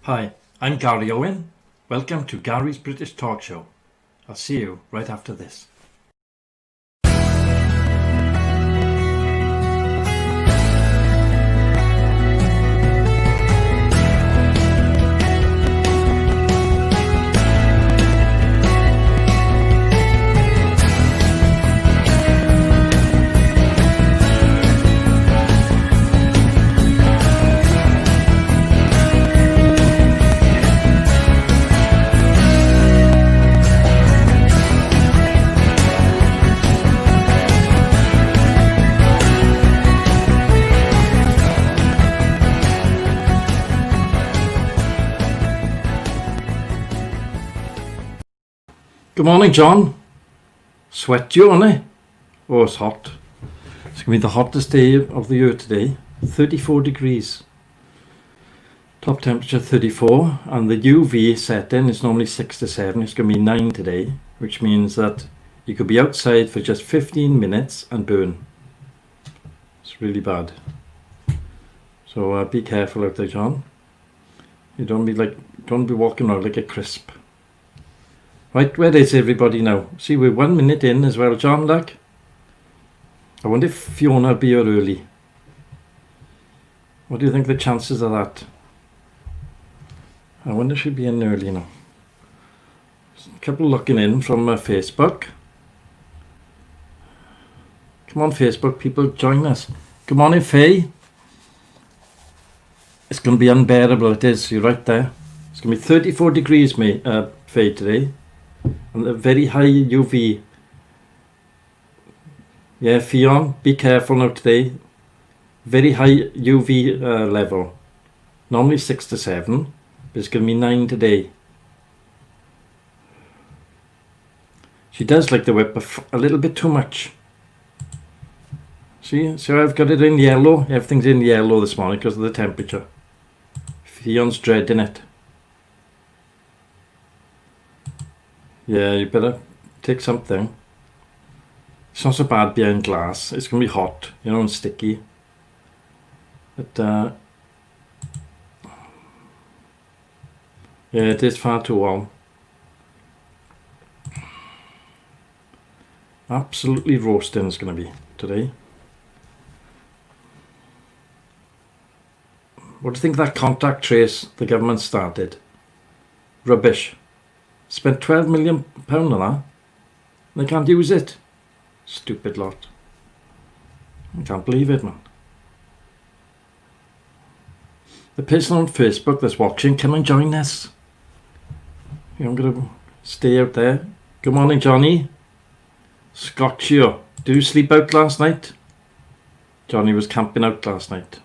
Hi, I'm Gary Owen. Welcome to Gary's British Talk Show. I'll see you right after this. Good morning, John. Sweat you, innit? Oh, it's hot. It's going to be the hottest day of the year today. 34 degrees. Top temperature 34, and the UV setting is normally 6 to 7. It's going to be 9 today, which means that you could be outside for just 15 minutes and burn. It's really bad. So be careful out there, John. You don't be walking around like a crisp. Right, where is everybody now? See, we're 1 minute in as well, John, look. I wonder if Fiona will be here early. What do you think the chances of that? I wonder if she'll be in early now. There's a couple looking in from Facebook. Come on, Facebook people, join us. Good morning, Faye. It's going to be unbearable, it is, you're right there. It's going to be 34 degrees, Faye, today. And a very high UV. Yeah, Fion, be careful now today. Very high UV level. Normally 6 to 7, but it's going to be 9 today. She does like the whip a little bit too much. See, so I've got it in yellow. Everything's in yellow this morning because of the temperature. Fion's dreading it. Yeah, you better take something. It's not so bad behind glass. It's going to be hot, you know, and sticky. But, yeah, it is far too warm. Absolutely roasting it's going to be today. What do you think of that contact trace the government started? Rubbish. Spent £12 million on that. They can't use it. Stupid lot. I can't believe it, man. The person on Facebook that's watching, come and join us. I'm going to stay out there. Good morning, Johnny. Scotchio. Do you sleep out last night? Johnny was camping out last night.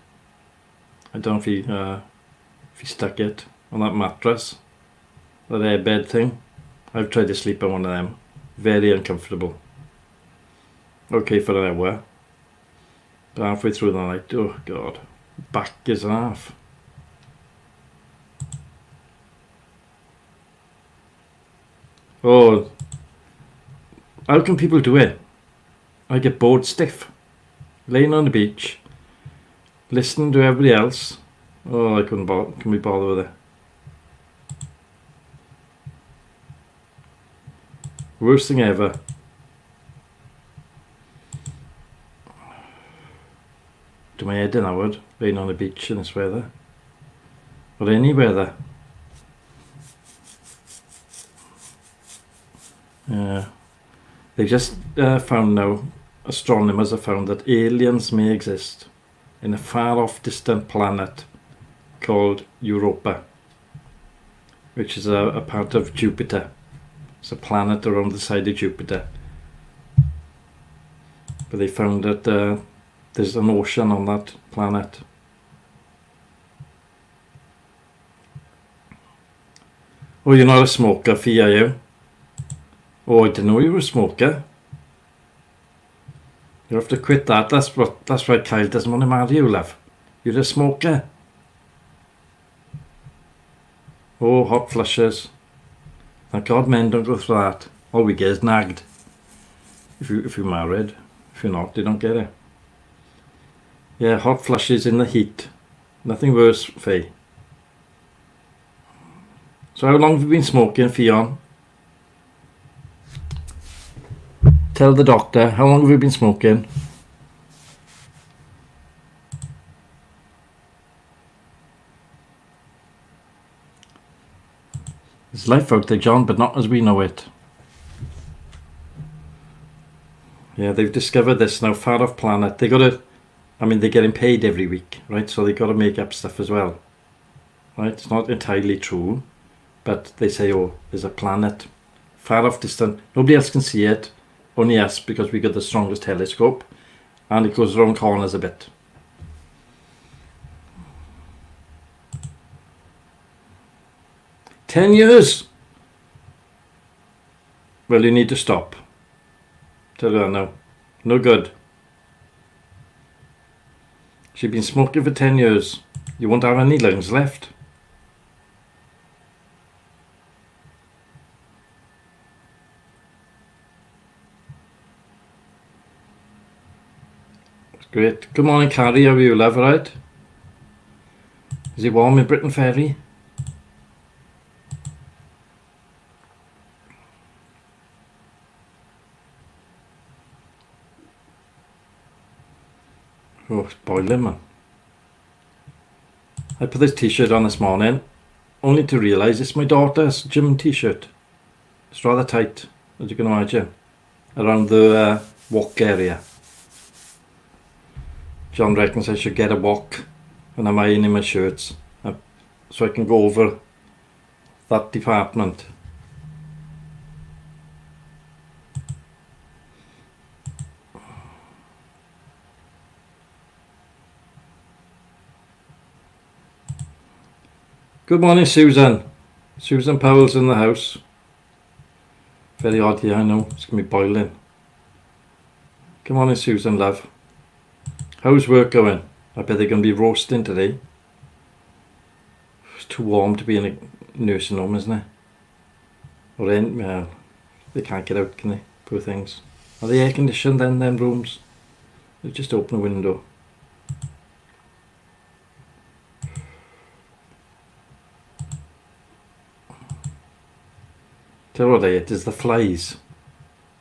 I don't know if he stuck it on that mattress. That airbed thing. I've tried to sleep on one of them. Very uncomfortable. Okay for an hour. But halfway through the night, oh god. Back is half. Oh. How can people do it? I get bored stiff. Laying on the beach. Listening to everybody else. Oh, I couldn't be bothered with it. Worst thing ever. To my head in Howard, laying on the beach in this weather. Or any weather. They just found now, astronomers have found that aliens may exist in a far off distant planet called Europa, which is a part of Jupiter. It's a planet around the side of Jupiter. But they found that there's an ocean on that planet. Oh, you're not a smoker, Fee, are you? Oh, I didn't know you were a smoker. You have to quit that. That's why Kyle doesn't want to marry you, love. You're a smoker. Oh, hot flushes. Thank God men don't go through that. All we get is nagged. If you're married. If you're not, you don't get it. Yeah, hot flushes in the heat. Nothing worse, Faye. So how long have you been smoking, Fionn? Tell the doctor, how long have you been smoking? There's life out there, John, but not as we know it. Yeah, they've discovered this now, far off planet. They gotta, I mean, they're getting paid every week, right? So they gotta make up stuff as well, right? It's not entirely true, but they say, oh, there's a planet far off distant. Nobody else can see it, only us, because we got the strongest telescope, and it goes around corners a bit. "10 years. Well, you need to stop. Tell her now. No good. She's been smoking for 10 years. You won't have any lungs left. That's great. Good morning, Carrie. How are you, love? Right? Is it warm in Britain Ferry? Oh, it's boiling, man. I put this t-shirt on this morning, only to realise it's my daughter's gym t-shirt. It's rather tight, as you can imagine, around the walk area. John reckons I should get a walk when I'm ironing my shirts, so I can go over that department. Good morning, Susan. Susan Powell's in the house. Very odd here, I know. It's going to be boiling. Good morning, Susan, love. How's work going? I bet they're going to be roasting today. It's too warm to be in a nursing home, isn't it? Or in, well, they can't get out, can they? Poor things. Are they air conditioned then, them rooms? They just open a window. Tell you what it is, the flies.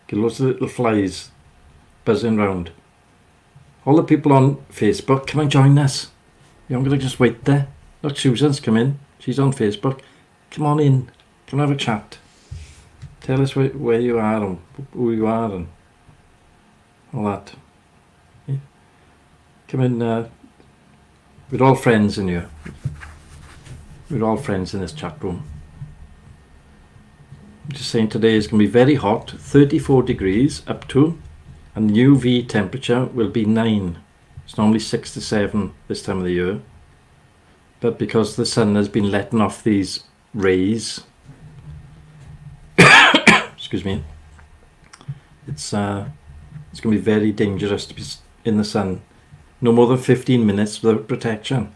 Get lots of little flies buzzing round. All the people on Facebook, come and join us. You're not going to just wait there. Look, Susan's come in. She's on Facebook. Come on in. Come have a chat. Tell us where you are and who you are and all that. Yeah. Come in. We're all friends in here. We're all friends in this chat room. I'm just saying today is going to be very hot, 34 degrees up to, and the UV temperature will be 9. It's normally 6 to 7 this time of the year. But because the sun has been letting off these rays, excuse me, it's going to be very dangerous to be in the sun. No more than 15 minutes without protection.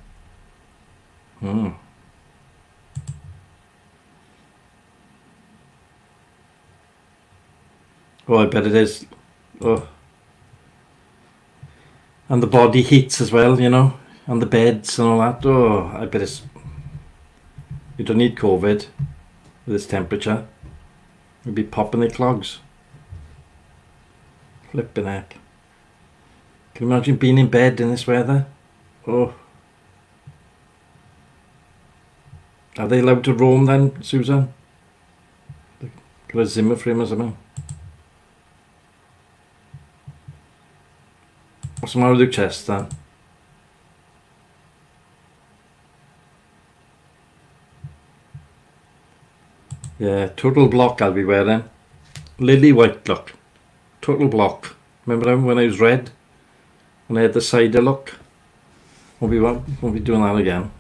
Oh, I bet it is. Oh. And the body heats as well, you know, and the beds and all that. Oh, I bet it's... You don't need COVID with this temperature. You'd be popping the clogs. Flipping heck. Can you imagine being in bed in this weather? Oh. Are they allowed to roam then, Susan? Got a Zimmer frame or something? What's the matter with your chest then? Yeah, total block I'll be wearing. Lily white look. Total block. Remember when I was red? When I had the cider look? Won't be doing that again.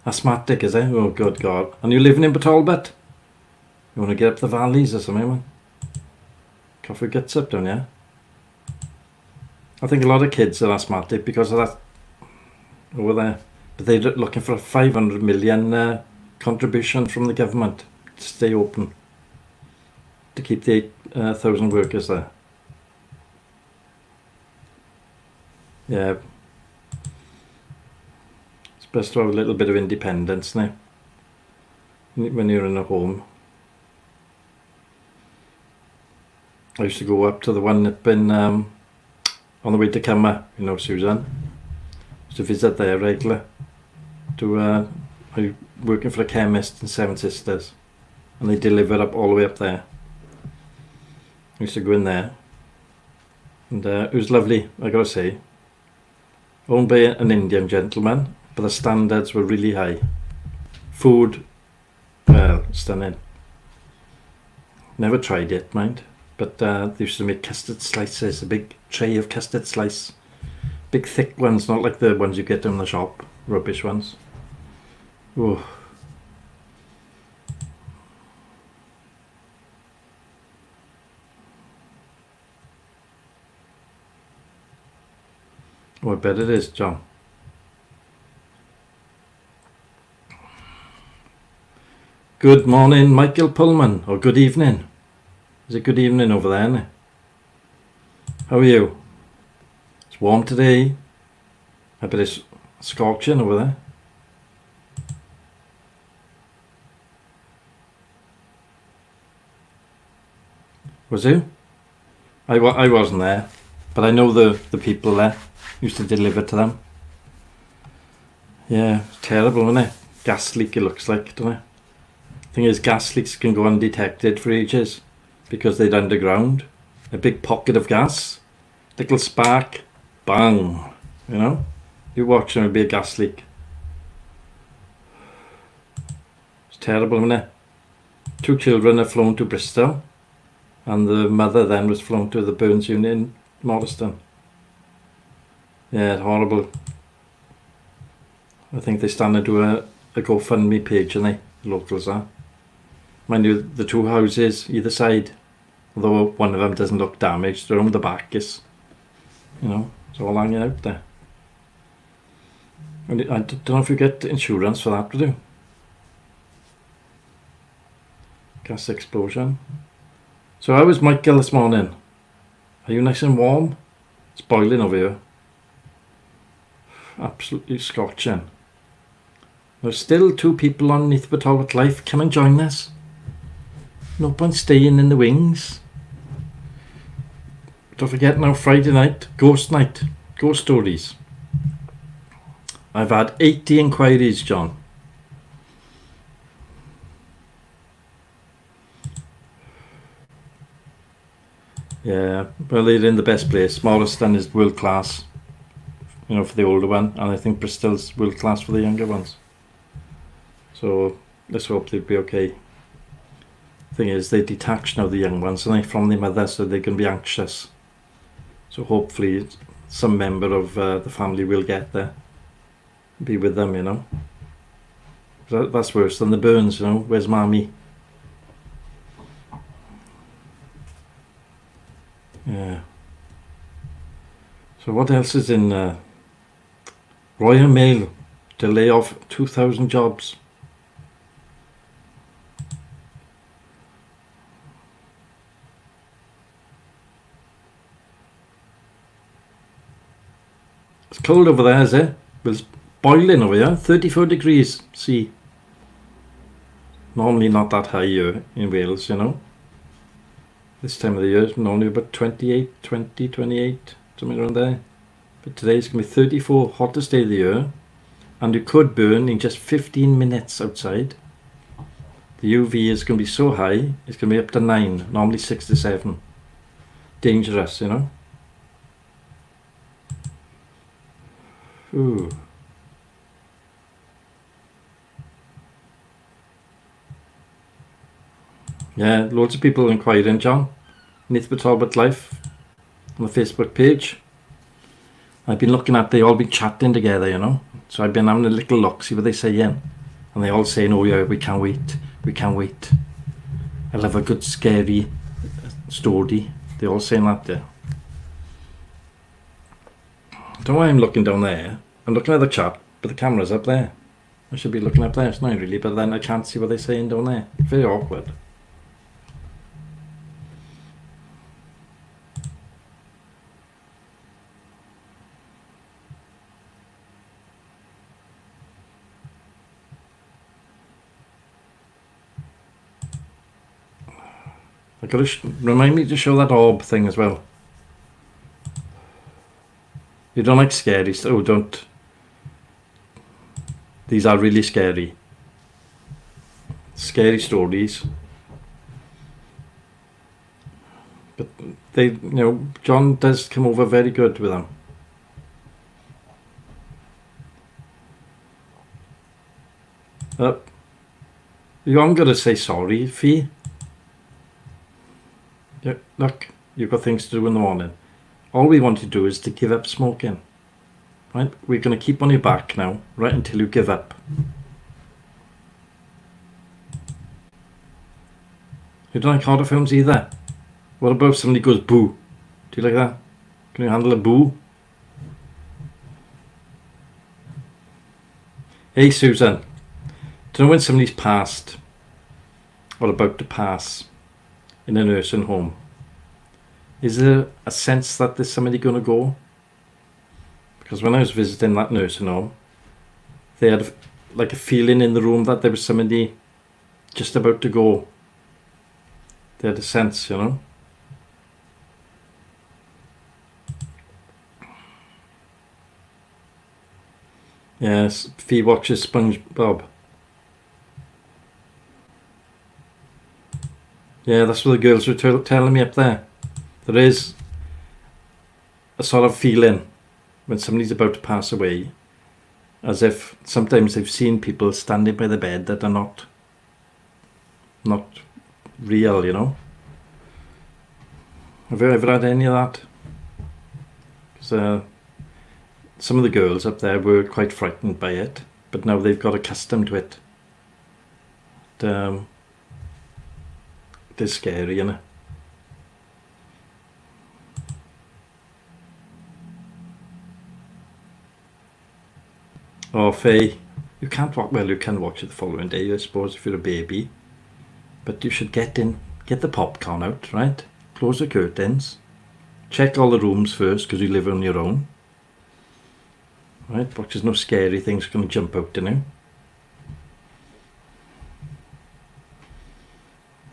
Asthmatic, is it? Oh, good God. And you living in Talbot? You want to get up the valleys or something, man? Cough your guts up, don't you? I think a lot of kids are asthmatic because of that over there. But they're looking for a 500 million contribution from the government to stay open, to keep the 8,000 workers there. Yeah. It's best to have a little bit of independence now when you're in a home. I used to go up to the one up in on the way to Cummer, you know, Susan. Used to visit there regular. I working for a chemist in Seven Sisters, and they deliver up all the way up there. I used to go in there, and it was lovely, I gotta say. Owned by an Indian gentleman, but the standards were really high. Food, well, stunning. Never tried it, mind. But they used to make custard slices, a big tray of custard slice. Big thick ones, not like the ones you get in the shop, rubbish ones. Oh. Oh, I bet it is, John. Good morning, Michael Pullman, or good evening. Is it good evening over there, isn't it? How are you? It's warm today. I bet it's scorching over there. Was you? I wasn't there, but I know the people there. Used to deliver to them. Yeah, it's terrible, isn't it? Gas leak it looks like, doesn't it? Thing is, gas leaks can go undetected for ages because they're underground. A big pocket of gas, little spark, bang, you know? You watch and it'll be a gas leak. It's terrible, isn't it? 2 children are flown to Bristol, and the mother then was flown to the Burns unit in Morriston. Yeah, horrible. I think they stand to do a GoFundMe page, and the locals are. Mind you, the 2 houses either side, although one of them doesn't look damaged, around the back is, you know, it's all hanging out there. And I don't know if you get insurance for that, do you? Gas explosion. So how was Michael this morning? Are you nice and warm? It's boiling over here. Absolutely scorching. There's still 2 people on Neath Talbot Life. Come and join us. No point staying in the wings. Don't forget now, Friday night, ghost night, ghost stories. I've had 80 inquiries, John. Yeah, well, they're in the best place. Morriston is world class, you know, for the older one, and I think Bristol's world class for the younger ones. So let's hope they'll be okay. Thing is, they detach now, the young ones, and they from their mother, so they can be anxious. So hopefully some member of the family will get there, be with them, you know. That's worse than the Burns, you know. Where's Mammy? Yeah. So what else is in Royal Mail to lay off 2,000 jobs? It's cold over there, is it? Well, it's boiling over here, 34 degrees C. Normally not that high here in Wales, you know. This time of the year, normally about 28, 20, 28, something around there. But today it's going to be 34, hottest day of the year. And you could burn in just 15 minutes outside. The UV is going to be so high, it's going to be up to 9, normally 6 to 7. Dangerous, you know. Ooh. Yeah, loads of people inquiring, John. Neath Talbot Life on the Facebook page. I've been looking at, they all been chatting together, you know. So I've been having a little look, see what they're saying. And they all saying, oh yeah, we can't wait. We can't wait. I love a good scary story. They're all saying that there. I don't know why I'm looking down there. I'm looking at the chat, but the camera's up there. I should be looking up there, it's not really, but then I can't see what they're saying down there. Very awkward. I gotta remind me to show that orb thing as well. You don't like scary stuff? Oh, don't. These are really scary. Scary stories. But they, you know, John does come over very good with them. Up. You aren't going to say sorry, Fee. Yeah, look, you've got things to do in the morning. All we want to do is to give up smoking. Right? We're going to keep on your back now, right until you give up. You don't like horror films either? What about if somebody goes boo? Do you like that? Can you handle a boo? Hey Susan, do you know when somebody's passed or about to pass in a nursing home, is there a sense that there's somebody going to go? Because when I was visiting that nursing home, they had like a feeling in the room that there was somebody just about to go. They had a sense, you know. Yes, Fee watches SpongeBob. Yeah, that's what the girls were telling me up there. There is a sort of feeling when somebody's about to pass away, as if sometimes they've seen people standing by the bed that are not real, you know. Have you ever had any of that? Because some of the girls up there were quite frightened by it, but now they've got accustomed to it. It is scary, you know. Oh, Faye, you can't watch. Well, you can watch it the following day, I suppose, if you're a baby. But you should get the popcorn out, right? Close the curtains. Check all the rooms first, because you live on your own. Right? But there's no scary things going to jump out in you.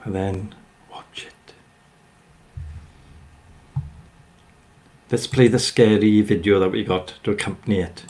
And then watch it. Let's play the scary video that we got to accompany it.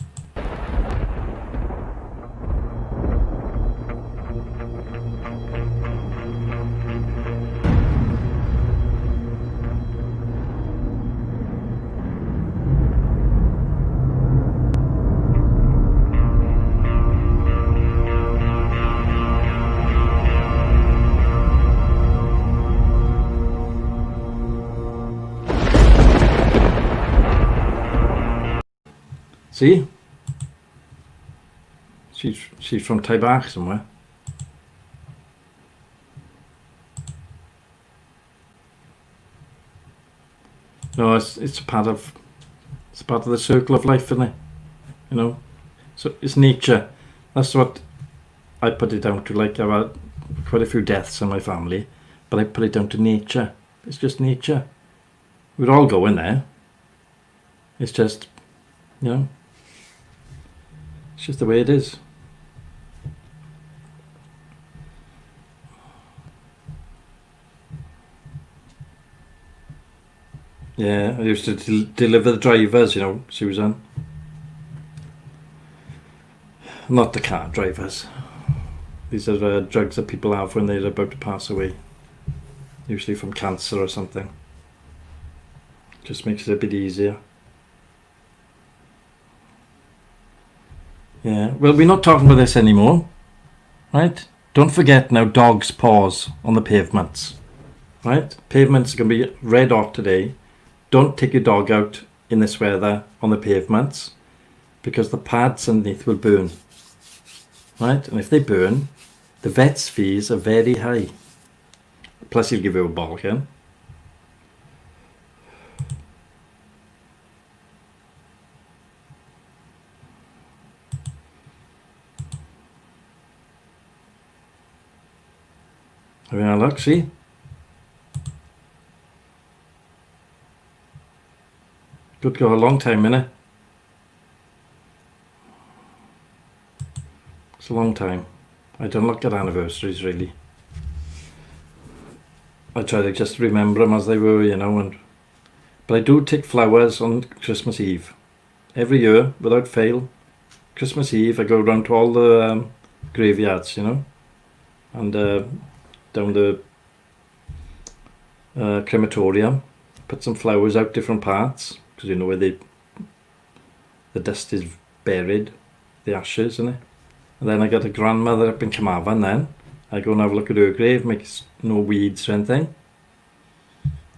See? She's from Taibach somewhere. No, it's part of the circle of life, isn't it? You know? So it's nature. That's what I put it down to. Like, I've had quite a few deaths in my family, but I put it down to nature. It's just nature. We're all going there. It's just, you know, it's just the way it is. Yeah, I used to deliver the drivers, you know, Susan. Not the car drivers. These are drugs that people have when they're about to pass away. Usually from cancer or something. Just makes it a bit easier. Yeah, well, we're not talking about this anymore, right? Don't forget now, dogs' paws on the pavements, right? Pavements are going to be red hot today. Don't take your dog out in this weather on the pavements, because the pads underneath will burn, right? And if they burn, the vet's fees are very high. Plus he'll give you a ball again. Have you had a look, see? Could go a long time, innit? It's a long time. I don't look at anniversaries, really. I try to just remember them as they were, you know. But I do take flowers on Christmas Eve. Every year, without fail. Christmas Eve, I go around to all the graveyards, you know. And down the crematorium. Put some flowers out different parts. Because you know where the dust is buried. The ashes, innit? And then I got a grandmother up in Carmarthen then. I go and have a look at her grave, make no weeds or anything.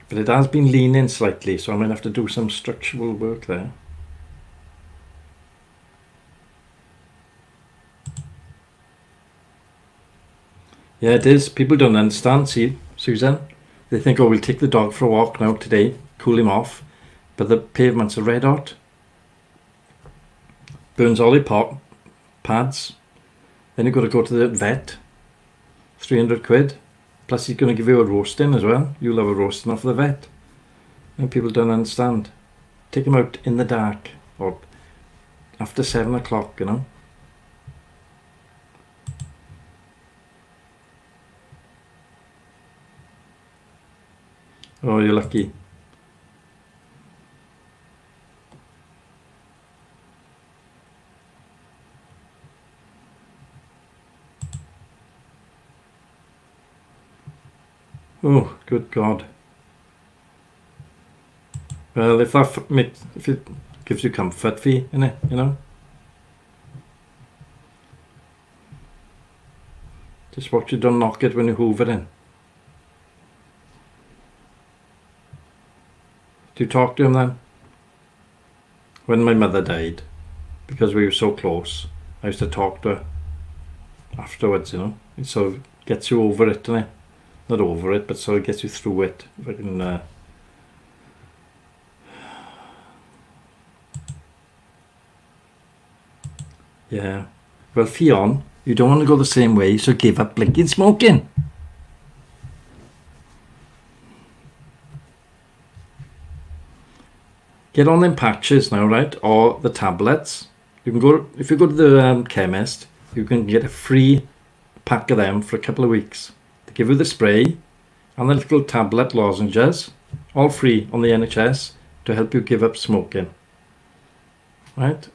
But it has been leaning slightly, so I might have to do some structural work there. Yeah, it is. People don't understand, see, Susan. They think, oh, we'll take the dog for a walk now today, cool him off. But the pavements are red hot. Burns all your pads. Then you've got to go to the vet. 300 quid. Plus he's going to give you a roasting as well. You'll have a roasting off the vet. And people don't understand. Take him out in the dark. Or after 7 o'clock, you know. Oh, you're lucky. Oh, good God. Well, if it gives you comfort for you, innit, you know. Just watch you don't knock it when you hoover in. Do you talk to him then? When my mother died, because we were so close, I used to talk to her afterwards, you know. It sort of gets you over it, doesn't it? Not over it, but sort of gets you through it. If I can, yeah. Well, Fionn, you don't want to go the same way, so give up blinking smoking. Get on them patches now, right? Or the tablets. You can go, if you go to the chemist, you can get a free pack of them for a couple of weeks. They give you the spray and the little tablet lozenges, all free on the NHS to help you give up smoking. Right?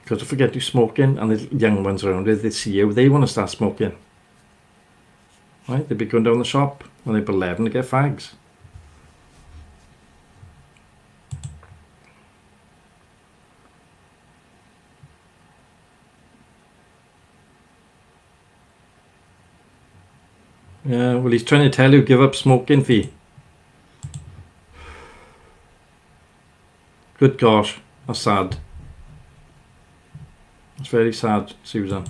Because if you get you smoking and the young ones around you, they see you, they want to start smoking. Right? They'd be going down the shop when they're 11 to get fags. Yeah, well, he's trying to tell you, give up smoking, Fee. Good gosh, that's sad. It's very sad, Susan.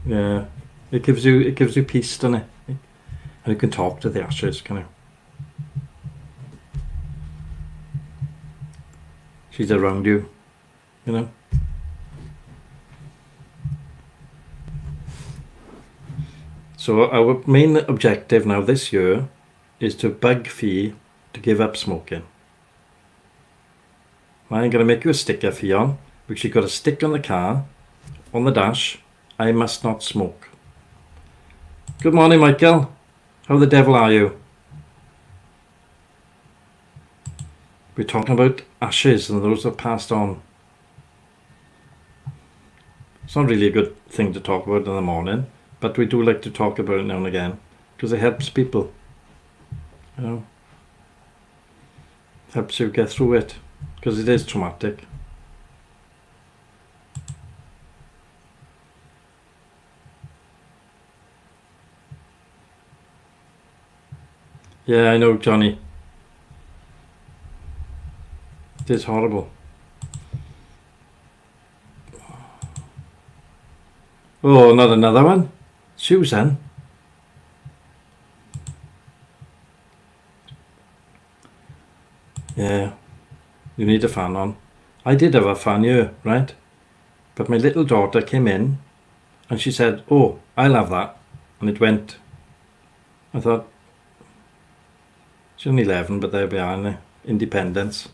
Yeah, it gives you peace, doesn't it? And you can talk to the ashes, can you? She's around you, you know. So our main objective now this year is to bug Fee to give up smoking. I'm going to make you a sticker, Fionn, which you've got to stick on the car, on the dash. I must not smoke. Good morning, Michael. How the devil are you? We're talking about ashes and those that passed on. It's not really a good thing to talk about in the morning, but we do like to talk about it now and again because it helps people. You know, helps you get through it because it is traumatic. Yeah, I know, Johnny. It is horrible. Oh, not another one? Susan? Yeah, you need a fan on. I did have a fan here, right? But my little daughter came in and she said, oh, I'll have that. And it went. I thought, she's only 11, but there we are, independence.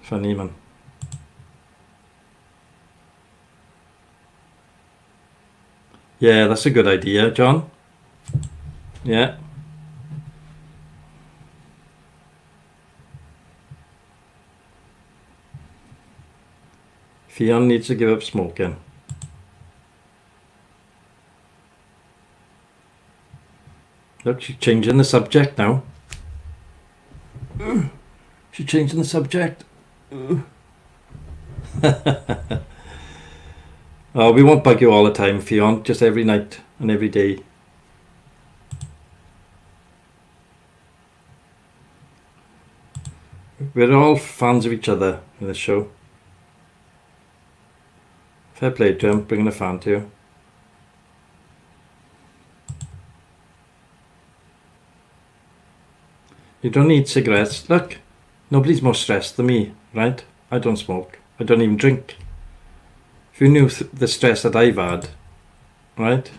Funny, man. Yeah, that's a good idea, John. Yeah. Fionn needs to give up smoking. Look, she's changing the subject now. She's changing the subject. Oh, we won't bug you all the time, Fionn. Just every night and every day. We're all fans of each other in this show. Fair play to him, bringing a fan to you. You don't need cigarettes. Look, nobody's more stressed than me, right? I don't smoke. I don't even drink. If you knew the stress that I've had, right?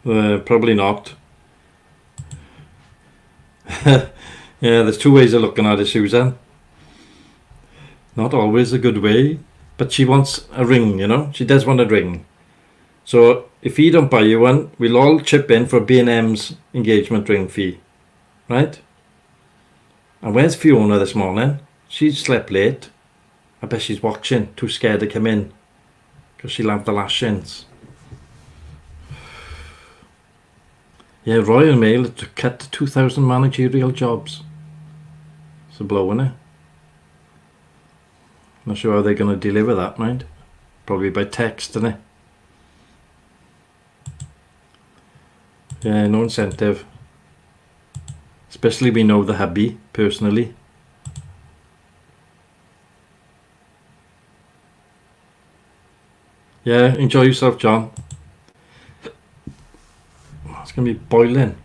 Probably not. Yeah, there's two ways of looking at it, Susan. Not always a good way, but she wants a ring, you know? She does want a ring. So if he don't buy you one, we'll all chip in for B&M's engagement ring fee, right? And where's Fiona this morning? She slept late. I bet she's watching, too scared to come in, because she'll have the lashings. Yeah, Royal Mail to cut 2,000 managerial jobs. It's a blow, isn't it? Not sure how they're going to deliver that, mind. Probably by text, isn't it? Yeah, no incentive. Especially we know the hubby, personally. Yeah, enjoy yourself, John. It's going to be boiling.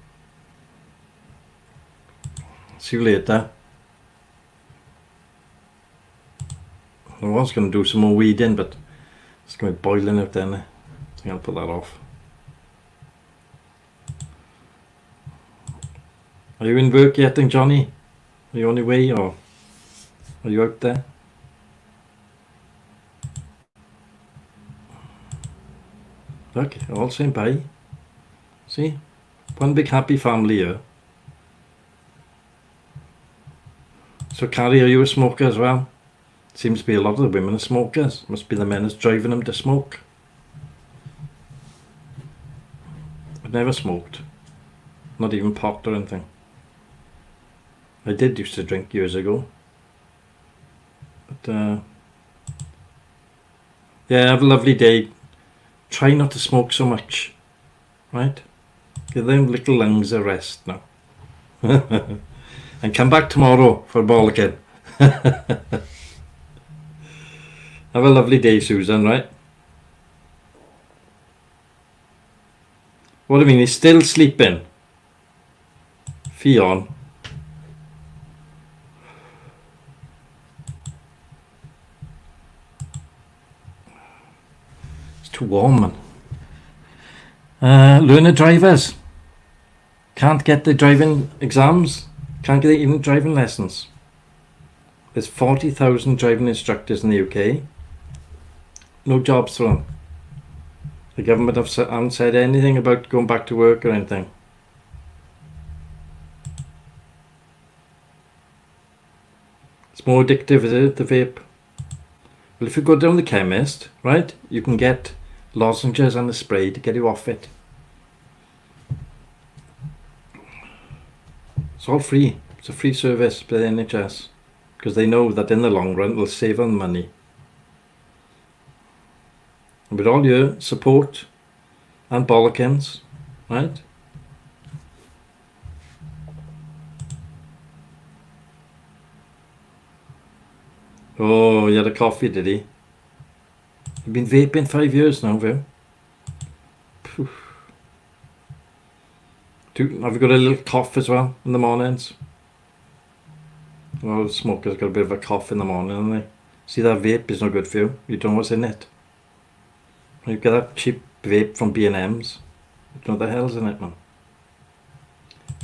See you later. I was going to do some more weeding, but it's going to be boiling out there. I think I'll put that off. Are you in work yet then, Johnny? Are you on your way, or are you out there? Look, all saying bye. See? One big happy family here. So Carrie, are you a smoker as well? Seems to be a lot of the women are smokers. Must be the men that's driving them to smoke. I've never smoked. Not even pot or anything. I did used to drink years ago. But yeah, have a lovely day. Try not to smoke so much. Right? Give them little lungs a rest now. And come back tomorrow for bollocking. Have a lovely day, Susan, right? What do you mean, he's still sleeping? Fionn. It's too warm, man. Learner drivers. Can't get the driving exams. Can't get even driving lessons. There's 40,000 driving instructors in the UK. No jobs for them. The government haven't said anything about going back to work or anything. It's more addictive, is it, the vape? Well, if you go down the chemist, right, you can get lozenges and a spray to get you off it. It's all free. It's a free service by the NHS, because they know that in the long run it'll save on money. And with all your support and bollockins, right? Oh, he had a coffee, did he? You've been vaping 5 years now, have you? Have you got a little cough as well in the mornings? Well, smokers got a bit of a cough in the morning, haven't they? See, that vape is no good for you. You don't know what's in it. You get that cheap vape from B&M's. What the hell's in it, man?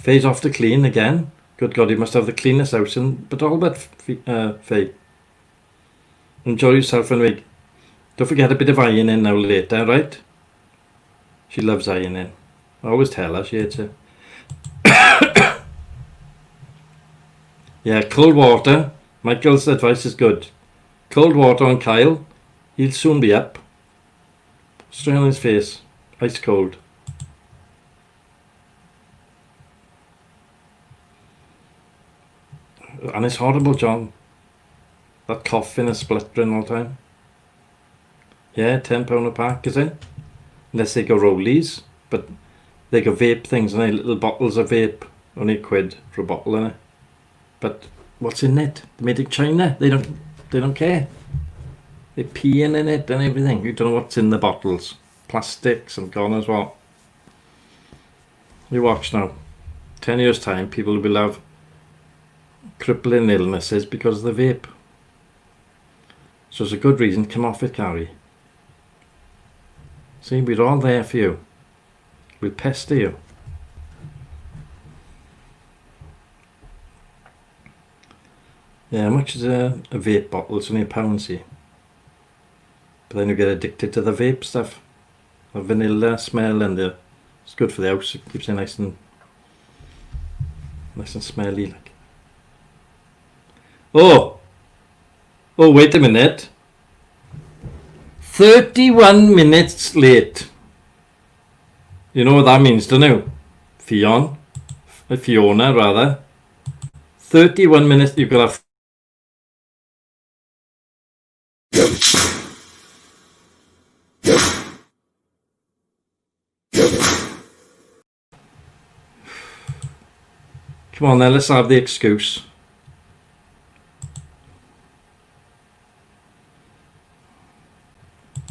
Faye's off to clean again. Good God, you must have the cleanest house in Badalbert, Faye. Enjoy yourself and week. Don't forget a bit of ironing now later, right? She loves ironing. I always tell her she hates it. Yeah, cold water. Michael's advice is good. Cold water on Kyle. He'll soon be up. Straight on his face. Ice cold. And it's horrible, John. That coughing and spluttering all the time. Yeah, £10 a pack, is it? Unless they go rollies. But they go vape things, and little bottles of vape. Only £1 for a bottle, innit? But what's in it? They made it in China. They don't care. They're peeing in it and everything. You don't know what's in the bottles. Plastics and gone as well. You watch now. 10 years time, people will have crippling illnesses because of the vape. So it's a good reason to come off it, Gary. See, we're all there for you. We'll pester you. Yeah, how much is a vape bottle? It's only £1, see. But then you get addicted to the vape stuff. The vanilla smell, and it's good for the house. It keeps it nice and smelly. Like. Oh, wait a minute. 31 minutes late. You know what that means, don't you? Fiona, rather. 31 minutes. You've got to. Come on then, let's have the excuse.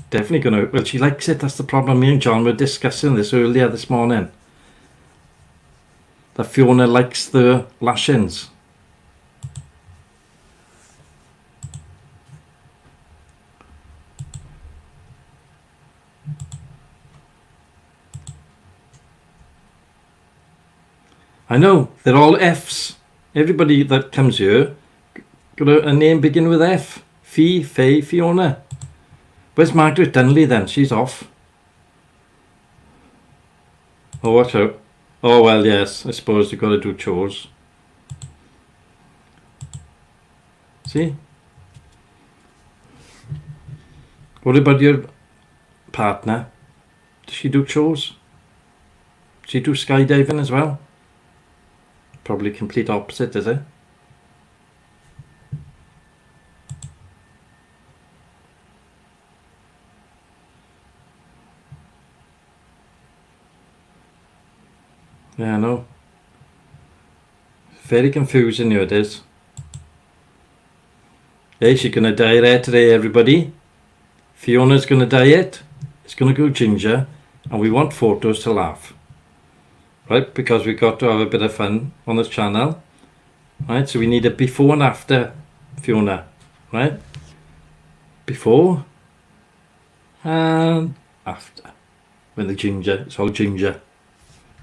Definitely gonna. Well, she likes it. That's the problem. Me and John were discussing this earlier this morning. That Fiona likes the lashings. I know, they're all F's. Everybody that comes here got a name begin with F. Fee, Faye, Fiona. Where's Margaret Dunley then? She's off. Oh, watch out. Oh, well, yes, I suppose you've got to do chores. See? What about your partner? Does she do chores? Does she do skydiving as well? Probably complete opposite, is it? Yeah, I know. Very confusing nowadays. Hey, she's gonna diet today, everybody. Fiona's gonna diet. It's gonna go ginger, and we want photos to laugh. Right, because we've got to have a bit of fun on this channel. Right, so we need a before and after Fiona. Right? Before and after. When the ginger, it's all ginger.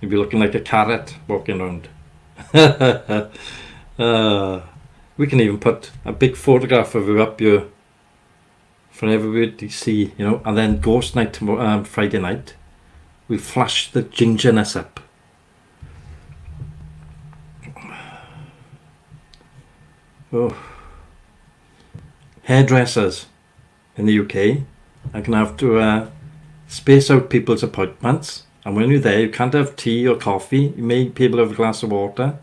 You'll be looking like a carrot walking around. We can even put a big photograph of her up here for everybody to see, you know, and then ghost night tomorrow, Friday night. We flash the gingerness up. Oh. Hairdressers in the UK are going to have to space out people's appointments, and when you're there you can't have tea or coffee. You make people have a glass of water,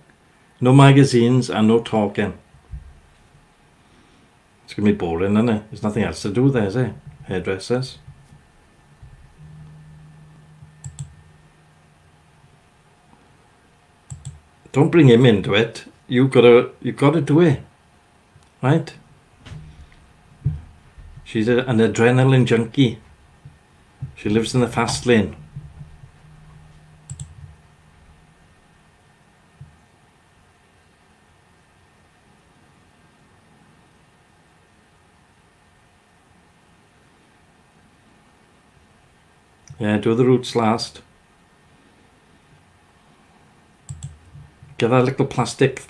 no magazines and no talking. It's going to be boring, isn't it? There's nothing else to do there, is there? Hairdressers. Don't bring him into it. You've got to do it. Right? She's an adrenaline junkie. She lives in the fast lane. Yeah, do the roots last. Get that little plastic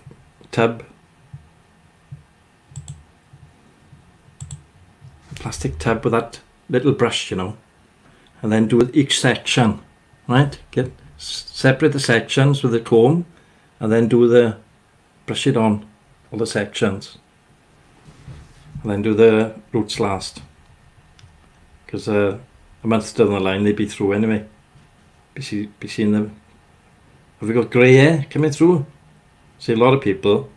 tub. Plastic tub with that little brush, you know. And then do each section, right? Separate the sections with the comb, and then brush it on all the sections, and then do the roots last. Because a month down the line they'd be through anyway. Be seeing them. Have we got grey hair coming through? See, a lot of people,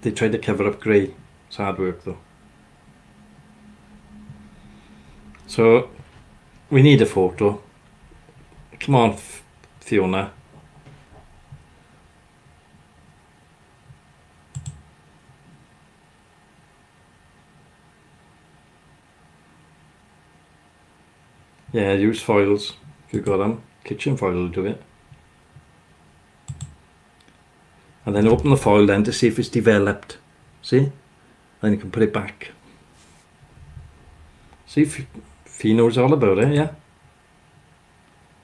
they try to cover up grey. It's hard work though. So we need a photo. Come on, Fiona. Yeah, use foils if you've got them. Kitchen foil will do it. And then open the foil then to see if it's developed. See? Then you can put it back. See if Fee knows all about it, yeah?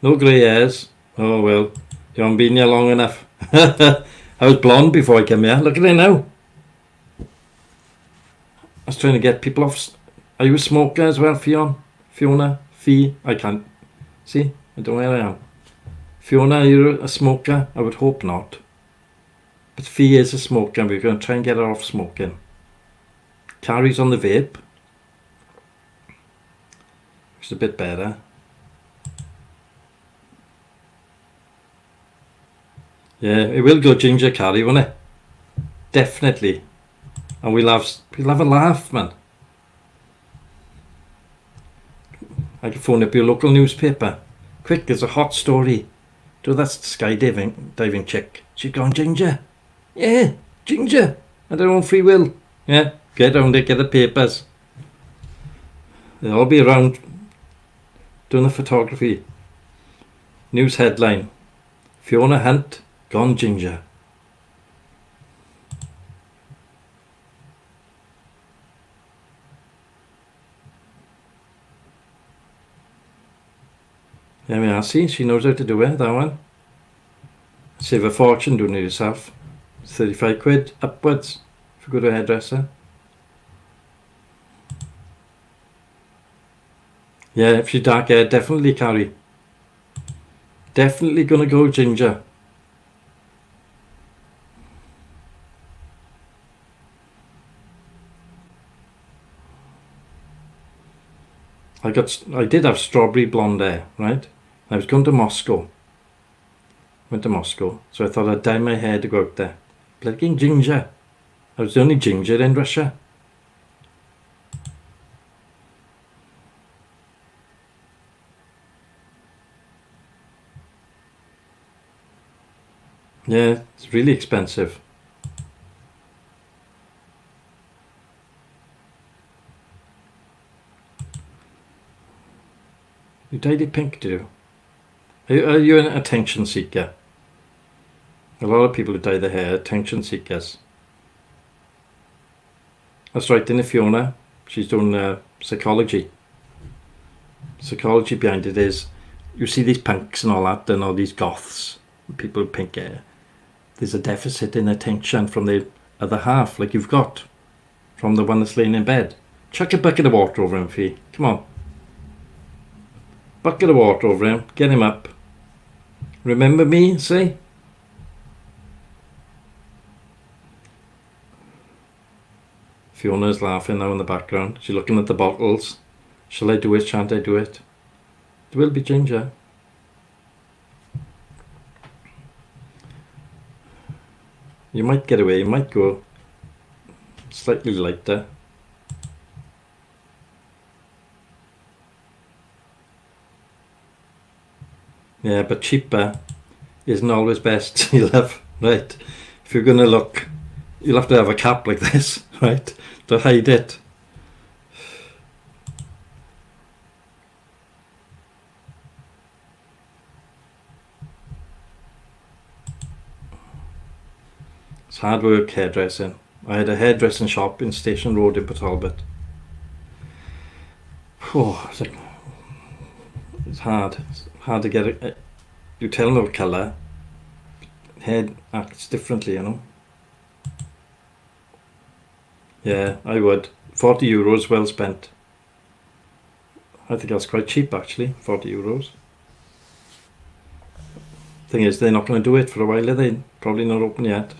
No grey hairs. Oh well, you haven't been here long enough. I was blonde before I came here. Look at it now. I was trying to get people off. Are you a smoker as well, Fiona? Fee? I can't. See? I don't know where I am. Fiona, are you a smoker? I would hope not. But Fee is a smoker and we're going to try and get her off smoking. Carrie's on the vape. It's a bit better. Yeah, it will go ginger, Carrie, won't it? Definitely. And we'll have a laugh, man. I can phone up your local newspaper. Quick, there's a hot story. Do that skydiving chick. She's gone ginger. Yeah, ginger. At her own free will. Yeah, get around it, get the papers. They'll all be around doing the photography. News headline. Fiona Hunt gone ginger. There we are, see, she knows how to do it, that one. Save a fortune doing it yourself. 35 quid upwards if you go to a hairdresser. Yeah, if she's dark hair, definitely, Carrie. Definitely gonna go ginger. I did have strawberry blonde hair, right? I was going to Moscow. Went to Moscow, so I thought I'd dye my hair to go out there. Bloody ginger. I was the only ginger in Russia. Yeah, it's really expensive. You dyed it pink, do you? Are you an attention seeker? A lot of people who dye their hair, attention seekers. That's right, in Fiona, she's doing psychology. Psychology behind it is, you see these punks and all that, and all these goths, people with pink hair. There's a deficit in attention from the other half, like you've got, from the one that's laying in bed. Chuck a bucket of water over him, Fee. Come on. Bucket of water over him, get him up. Remember me, say? Fiona's laughing now in the background. She's looking at the bottles. Shall I do it? Shan't I do it? It will be ginger. You might get away, you might go slightly lighter. Yeah, but cheaper isn't always best, you love, right? If you're going to look, you'll have to have a cap like this, right, to hide it. It's hard work hairdressing. I had a hairdressing shop in Station Road in Port Talbot. Oh, it's like It's hard. It's hard to get it. You tell them what colour, head acts differently, you know. Yeah, I would. €40 well spent. I think that's quite cheap actually, €40. Thing is, they're not going to do it for a while, are they? Probably not open yet.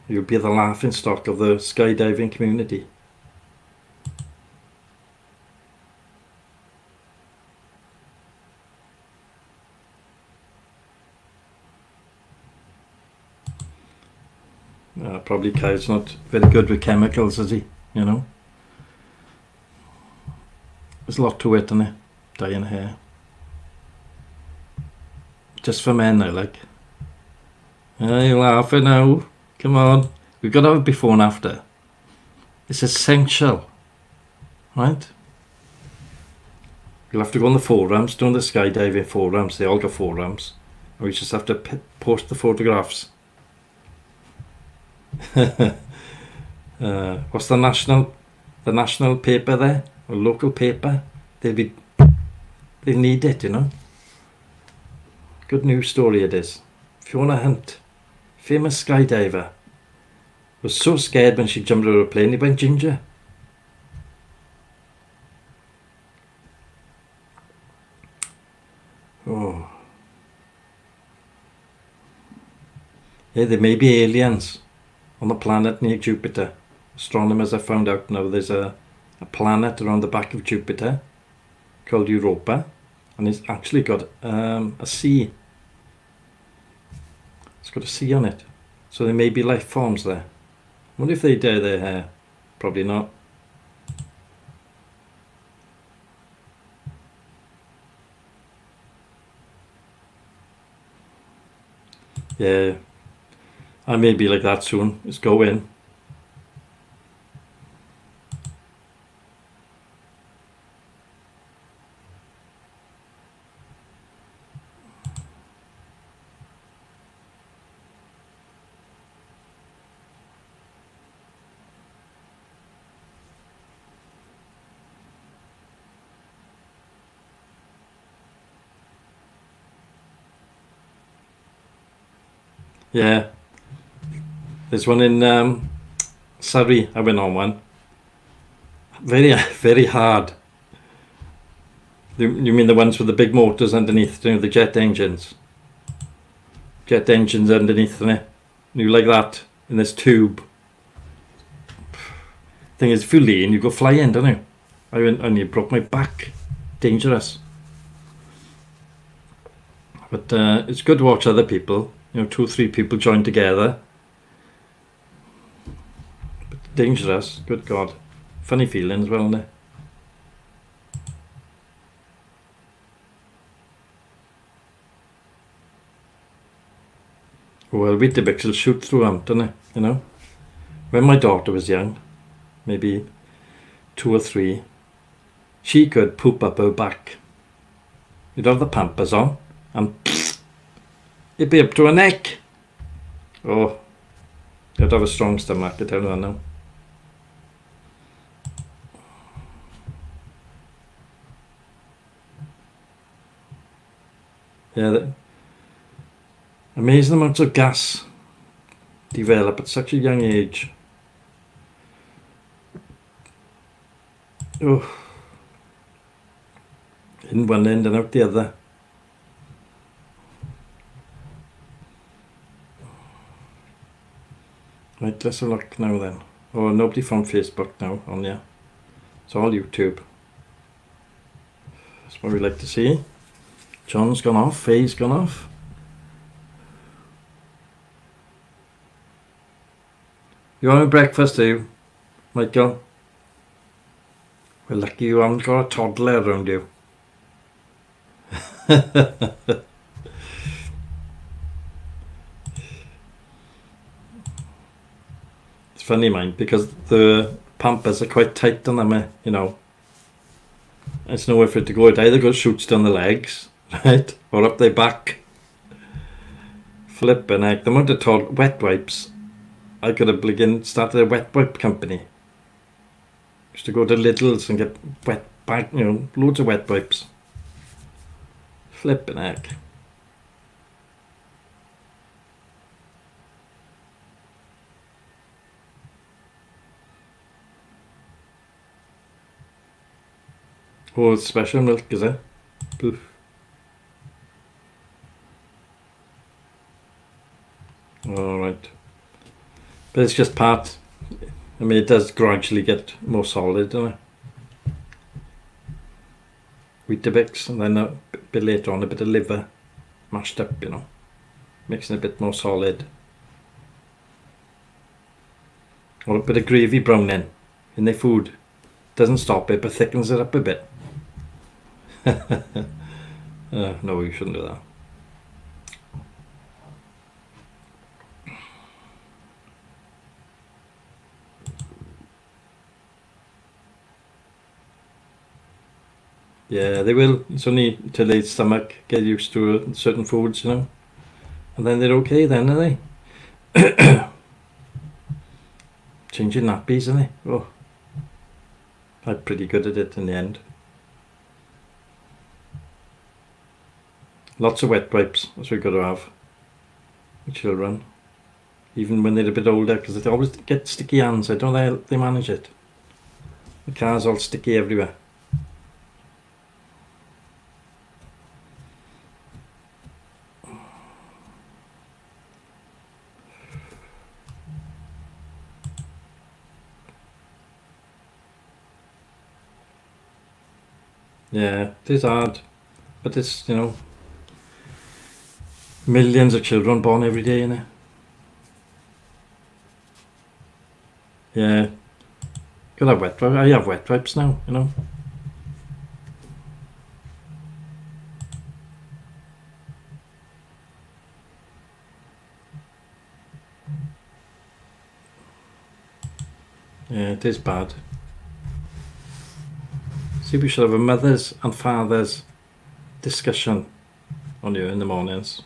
You'll be the laughing stock of the skydiving community. Probably Kyle's not very good with chemicals, is he? You know? There's a lot to it, isn't it? Dyeing hair. Just for men, I like. You're laughing now. Come on. We've got to have a before and after. It's essential. Right? You'll have to go on the forums, doing the skydiving forums. They all got forums. And we just have to post the photographs. What's the national paper there? Or local paper? They need it, you know. Good news story it is. Fiona Hunt, famous skydiver, was so scared when she jumped out of a plane, he went ginger. Oh. Yeah, there may be aliens on the planet near Jupiter. Astronomers have found out now there's a planet around the back of Jupiter called Europa, and it's actually got a sea. It's got a sea on it, so there may be life forms there. I wonder if they dye their hair. Probably not. Yeah, I may be like that soon. Let's go in. Yeah, there's one in Surrey. I went on one. Very, very hard. You mean the ones with the big motors underneath, you know, the jet engines? Jet engines underneath, isn't it? You like that in this tube. Thing is, if you lean, you go flying, don't you? I went and you broke my back. Dangerous. But it's good to watch other people. You know, 2 or 3 people join together. But dangerous. Good God. Funny feeling as well, isn't it? Well, Weetabix will shoot through them, don't it? You know? When my daughter was young, maybe 2 or 3, she could poop up her back. You'd have the Pampers on, and it'd be up to her neck. Oh, you'd have a strong stomach, I tell you that now. Yeah, amazing amounts of gas develop at such a young age. Oh, in one end and out the other. Right, let's have a look now then. Oh, nobody from Facebook now on there. It's all YouTube. That's what we like to see. John's gone off, Faye's gone off. You having breakfast, are you, Michael? We're lucky you haven't got a toddler around you. It's funny, mind, because the Pampers are quite tight on them, you know. It's nowhere for it to go. It either goes shoots down the legs, right, or up their back. Flipping heck, the amount of wet wipes. I could have started a wet wipe company. Used to go to Lidl's and get wet bag, loads of wet wipes. Flippin' heck. Oh, it's special milk, is it? Poof. Alright. But it's just part. I mean, it does gradually get more solid, doesn't it? Weetabix, and then a bit later on a bit of liver mashed up, makes it a bit more solid. Or a bit of gravy browning in their food. Doesn't stop it, but thickens it up a bit. No, you shouldn't do that. Yeah, they will. It's only till their stomach get used to certain foods, and then they're okay then, are they? Changing nappies, aren't they? Oh, I'm pretty good at it in the end. Lots of wet wipes, that's what we've got to have with children. Even when they're a bit older, because they always get sticky hands. I don't know how they manage it. The car's all sticky everywhere. Yeah, it is hard. But it's, millions of children born every day, innit? Yeah. Gotta have wet wipes. I have wet wipes now, Yeah, it is bad. See, we should have a mothers and fathers discussion on you in the mornings.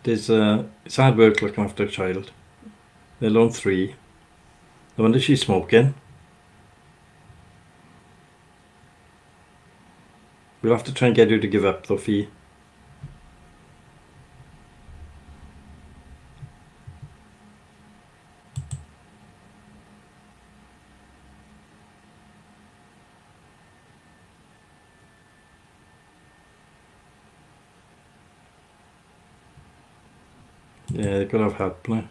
It's hard work looking after a child. They're alone 3. No wonder she's smoking. We'll have to try and get her to give up though, Fee. Yeah, they've got to have help now.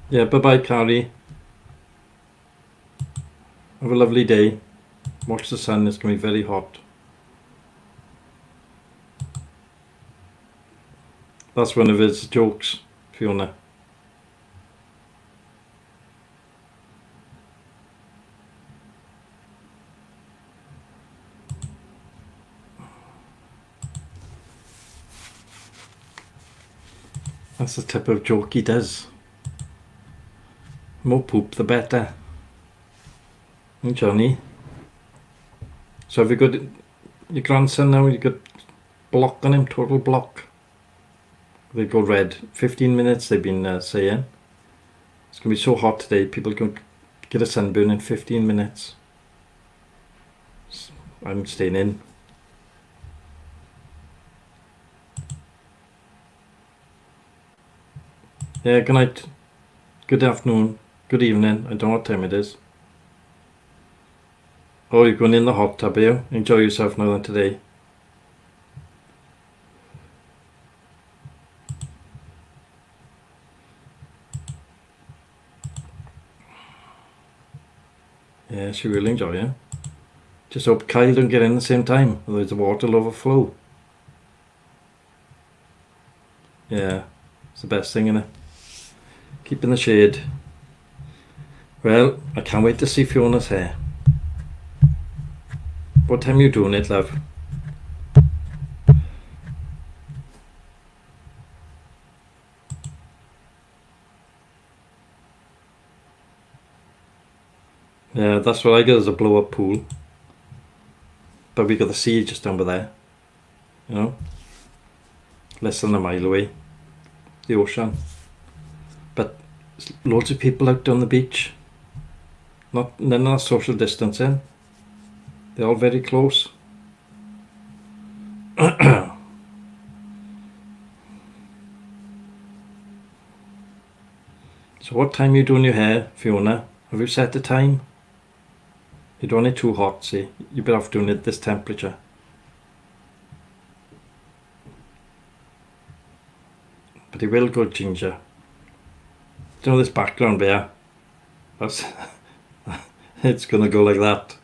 Yeah, bye-bye, Carrie. Have a lovely day. Watch the sun, it's going to be very hot. That's one of his jokes, Fiona. That's the type of joke he does. More poop, the better. And Johnny. So have you got your grandson now? You got block on him, total block. They go red. 15 minutes they've been saying. It's going to be so hot today, people can get a sunburn in 15 minutes. I'm staying in. Yeah, good night. Good afternoon. Good evening. I don't know what time it is. Oh, you're going in the hot tub, are you? Enjoy yourself now then today. Yeah, she will enjoy it. Just hope Kyle don't get in at the same time, otherwise the water will overflow. Yeah, it's the best thing, innit? Keep in the shade. Well, I can't wait to see Fiona's hair. What time are you doing it, love? Yeah, that's what I got as a blow-up pool. But we got the sea just over there. You know? Less than a mile away. The ocean. But loads of people out on the beach. None of that social distancing. They're all very close. So what time are you doing your hair, Fiona? Have you set the time? You don't want it too hot, see? You're better off doing it this temperature. But it will go ginger. Do you know this background there? That's it's gonna go like that.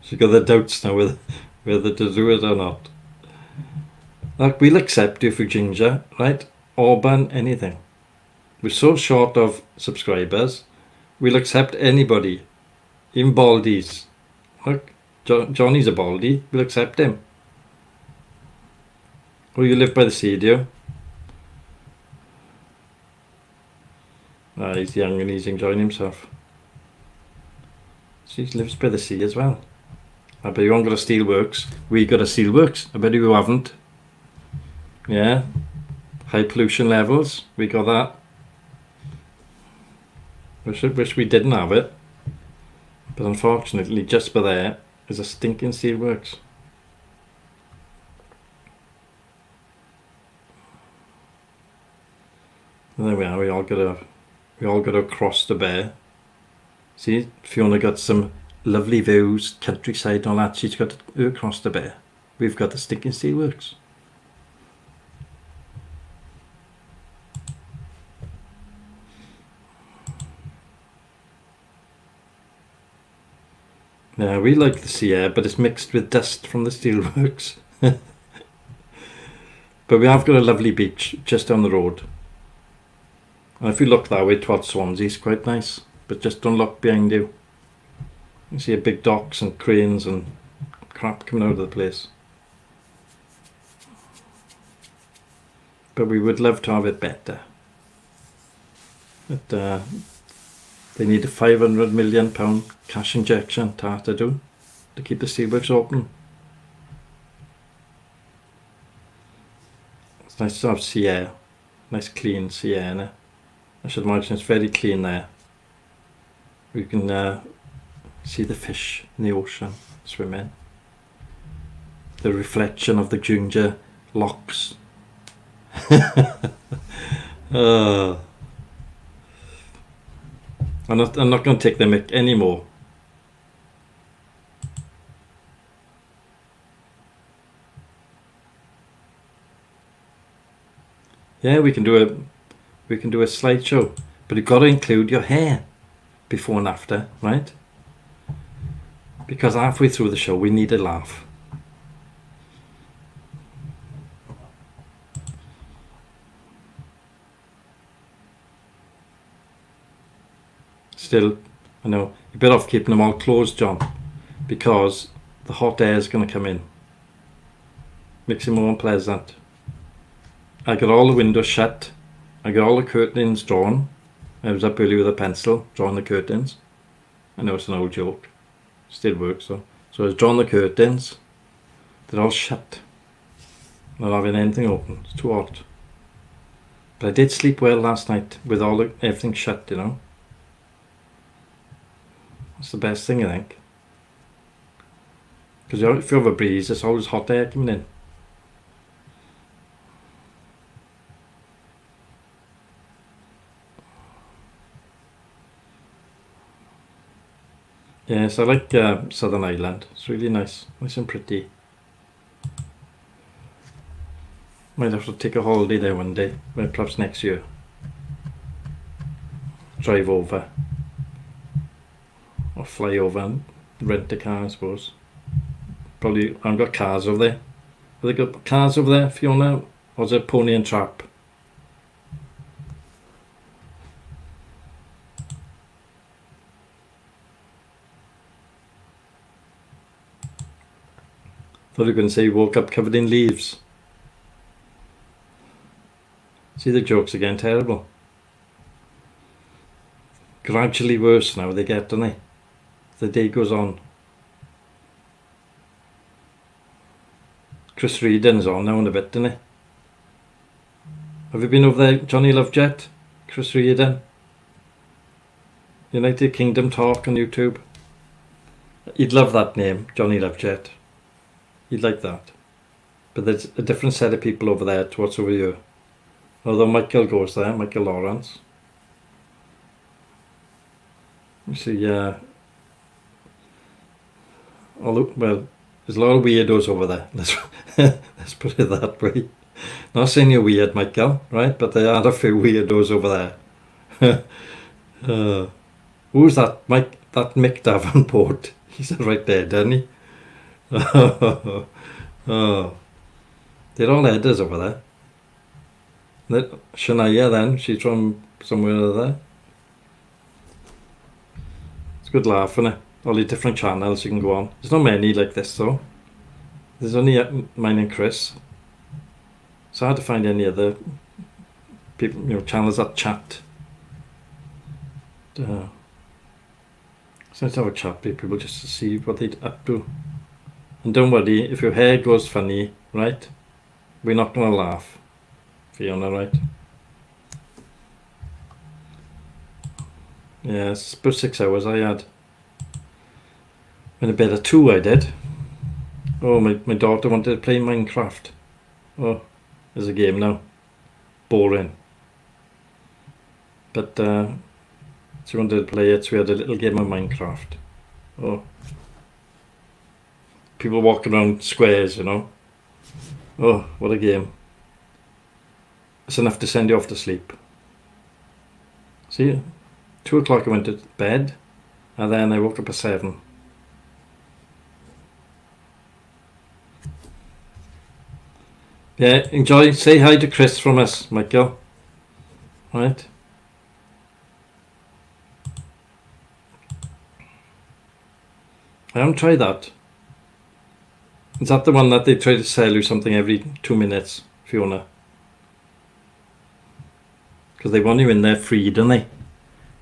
She got the doubts now whether to do it or not. Like, we'll accept you for ginger, right? Auburn, anything. We're so short of subscribers. We'll accept anybody, even baldies. Look, Johnny's a baldy. We'll accept him. Oh, you live by the sea, do you? Ah, he's young and he's enjoying himself. She lives by the sea as well. I bet you haven't got a steelworks. We got a steelworks. I bet you haven't. Yeah. High pollution levels. We got that. Wish we didn't have it. But unfortunately, just by there is a stinking steelworks. And there we are. We all got to cross the bay. See, Fiona got some lovely views, countryside and all that. She's got to across the bay. We've got the stinking steelworks. Yeah, we like the sea air, but it's mixed with dust from the steelworks. But we have got a lovely beach just down the road. And if you look that way towards Swansea, it's quite nice. But just don't look behind you. You see a big docks and cranes and crap coming out of the place. But we would love to have it better. But they need a £500 million cash injection to have to do to keep the steelworks open. It's nice to have sea air. Nice clean sea air in it. I should imagine it's very clean there. We can see the fish in the ocean swimming. The reflection of the ginger locks. I'm not going to take the mick anymore. Yeah, we can do a slideshow, but you've got to include your hair before and after, right? Because halfway through the show we need a laugh. Still, I know you're better off keeping them all closed, John, because the hot air is going to come in. Makes it more unpleasant. I got all the windows shut. I got all the curtains drawn. I was up early with a pencil drawing the curtains. I know it's an old joke. Still works though. So I was drawing the curtains. They're all shut. Not having anything open. It's too hot. But I did sleep well last night with everything shut, you know. That's the best thing, I think. Because if you have a breeze, there's always hot air coming in. Yes, I like Southern Ireland. It's really nice and pretty. Might have to take a holiday there one day, perhaps next year. Drive over. Or fly over and rent a car, I suppose. Probably, I haven't got cars over there. Have they got cars over there, Fiona? Or is it Pony and Trap? Thought you were going to say you woke up covered in leaves. See the jokes again, terrible. gradually worse now they get, don't they? The day goes on. Chris Reedon's on now in a bit, isn't he? Have you been over there, Johnny Lovejet? Chris Reedon? United Kingdom Talk on YouTube. You'd love that name, Johnny Lovejet. You'd like that. But there's a different set of people over there to what's over here. Although Michael goes there, Michael Lawrence. You see, well, there's a lot of weirdos over there. Let's put it that way. Not saying you're weird, Michael, right? But there are a few weirdos over there. Who's that? That Mick Davenport. He's right there, doesn't he? Oh. They're all headers over there. Shania then, she's from somewhere over there. It's a good laugh, isn't it? All the different channels you can go on. There's not many like this though. There's only mine and Chris. It's hard to find any other people, channels that chat. So let's have a chat with people just to see what they're up to. And don't worry, if your hair goes funny, right? We're not going to laugh. Fiona, right? Yeah, it's about 6 hours I had. Went to bed at 2 I did. Oh, my daughter wanted to play Minecraft. Oh, there's a game now. Boring. But she wanted to play it, so we had a little game of Minecraft. Oh. People walking around squares, Oh, what a game. It's enough to send you off to sleep. See, 2 o'clock I went to bed, and then I woke up at 7. Yeah, enjoy. Say hi to Chris from us, Michael. Right? I haven't tried that. Is that the one that they try to sell you something every 2 minutes, Fiona? Because they want you in there free, don't they?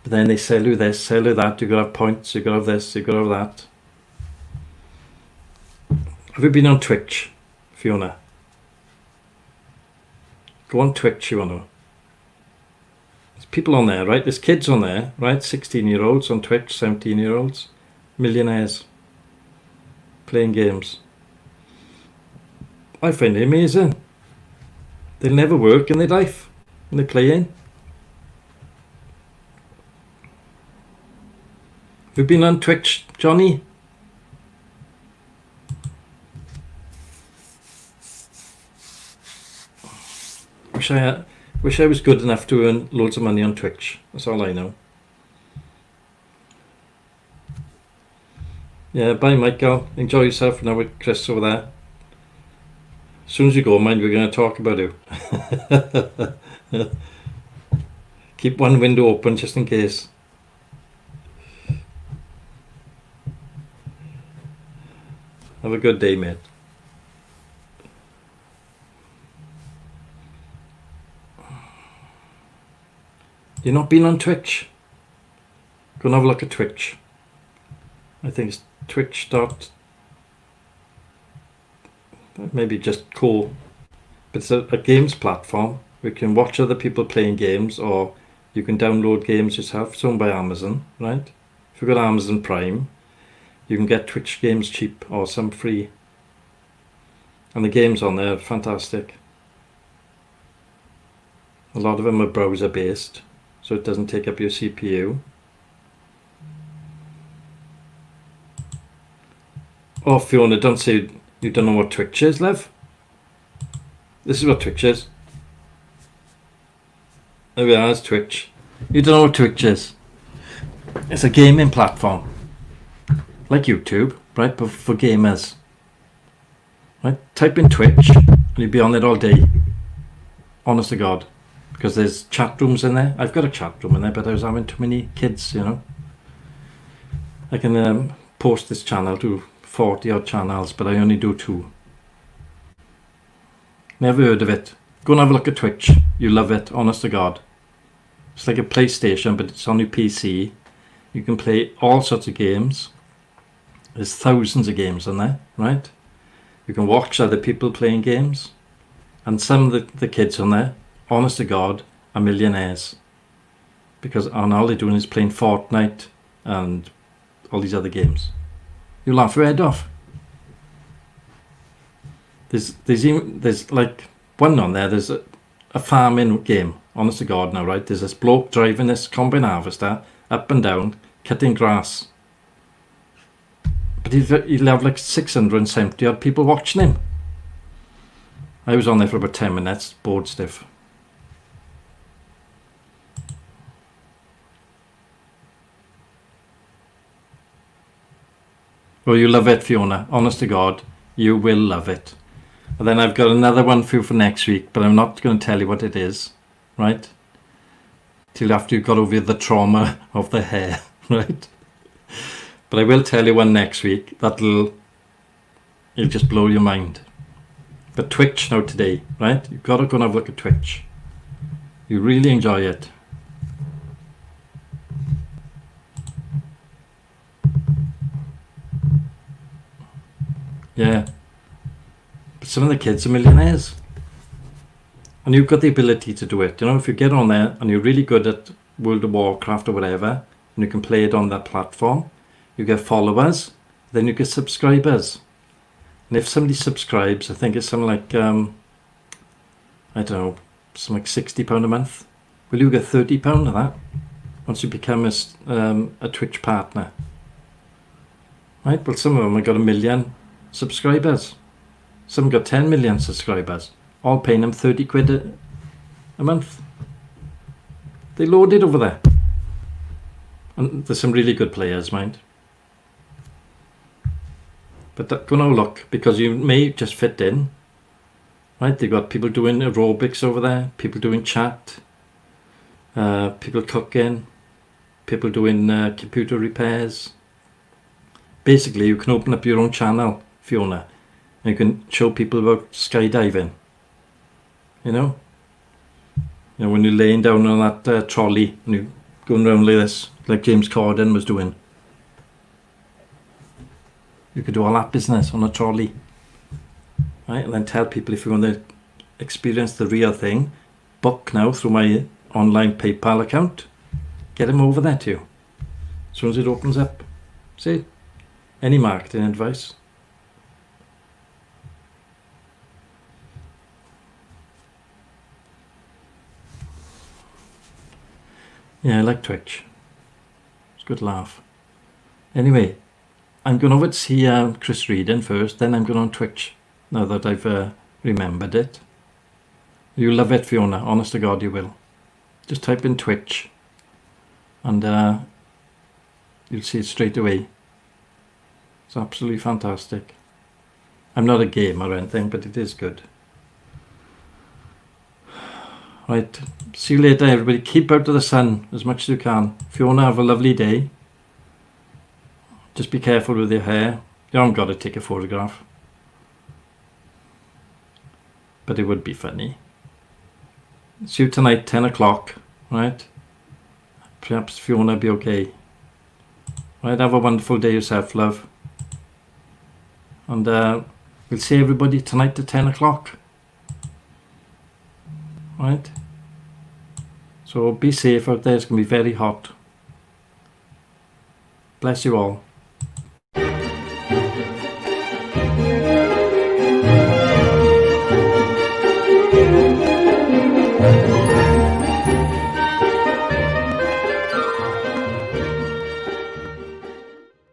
But then they sell you this, sell you that. You got to have points, you got to have this, you got to have that. Have you been on Twitch, Fiona? Go on Twitch, you want to. There's people on there, right? There's kids on there, right? 16-year-olds on Twitch, 17-year-olds. Millionaires. Playing games. I find it amazing. They'll never work in their life when they're playing. Have you been on Twitch, Johnny? Wish I was good enough to earn loads of money on Twitch. That's all I know. Yeah, bye Michael. Enjoy yourself now with Chris over there. As soon as you go, mind, we're going to talk about you. Keep one window open just in case. Have a good day, mate. You've not been on Twitch? Go and have a look at Twitch. I think it's Twitch. Maybe just cool. But it's a games platform. We can watch other people playing games, or you can download games yourself. It's owned by Amazon, right? If you've got Amazon Prime, you can get Twitch games cheap or some free. And the games on there are fantastic. A lot of them are browser based, so it doesn't take up your CPU. Oh, Fiona, don't say you don't know what Twitch is, Lev. This is what Twitch is. There we are, it's Twitch. You don't know what Twitch is. It's a gaming platform. Like YouTube, right? But for gamers. Right? Type in Twitch and you'll be on it all day. Honest to God. Because there's chat rooms in there. I've got a chat room in there, but I was having too many kids, I can post this channel to 40 odd channels, but I only do 2. Never heard of it. Go and have a look at Twitch. You love it, honest to God. It's like a PlayStation, but it's on your PC. You can play all sorts of games. There's thousands of games on there, right? You can watch other people playing games. And some of the kids on there, honest to God, are millionaires. Because all they're doing is playing Fortnite and all these other games. You laugh your head off. There's like one on there, there's a farming game, honest to God now, right? There's this bloke driving this combine harvester up and down, cutting grass. But he'll have like 670 odd people watching him. I was on there for about 10 minutes, bored stiff. Well, you love it, Fiona. Honest to God, you will love it. And then I've got another one for you for next week, but I'm not going to tell you what it is, right? Till after you've got over the trauma of the hair, right? But I will tell you one next week. It'll just blow your mind. But Twitch now today, right? You've got to go and have a look at Twitch. You really enjoy it. Yeah. But some of the kids are millionaires. And you've got the ability to do it. You know, if you get on there and you're really good at World of Warcraft or whatever, and you can play it on that platform, you get followers, then you get subscribers. And if somebody subscribes, I think it's something like, I don't know, something like £60 a month. Well, you get £30 of that once you become a Twitch partner. Right? Well, some of them have got 1 million subscribers. Some got 10 million subscribers. All paying them 30 quid a month. They load it over there. And there's some really good players, mind. But go now look, because you may just fit in. Right, they've got people doing aerobics over there, people doing chat, people cooking, people doing computer repairs. Basically, you can open up your own channel, Fiona, and you can show people about skydiving. You know, when you're laying down on that trolley and you're going around like this, like James Corden was doing. You could do all that business on a trolley, right? And then tell people if you want to experience the real thing, book now through my online PayPal account. Get them over there to you as soon as it opens up. See, any marketing advice. Yeah, I like Twitch. It's a good laugh. Anyway, I'm going over to see Chris Reading first, then I'm going on Twitch, now that I've remembered it. You'll love it, Fiona, honest to God you will. Just type in Twitch and you'll see it straight away. It's absolutely fantastic. I'm not a gamer or anything, but it is good. Right, see you later everybody. Keep out of the sun as much as you can. Fiona, have a lovely day. Just be careful with your hair. You haven't got to take a photograph. But it would be funny. See you tonight, 10 o'clock, right? Perhaps Fiona will be okay. Right, have a wonderful day yourself, love. And we'll see everybody tonight at 10 o'clock. Right? So be safe out there, it's going to be very hot. Bless you all.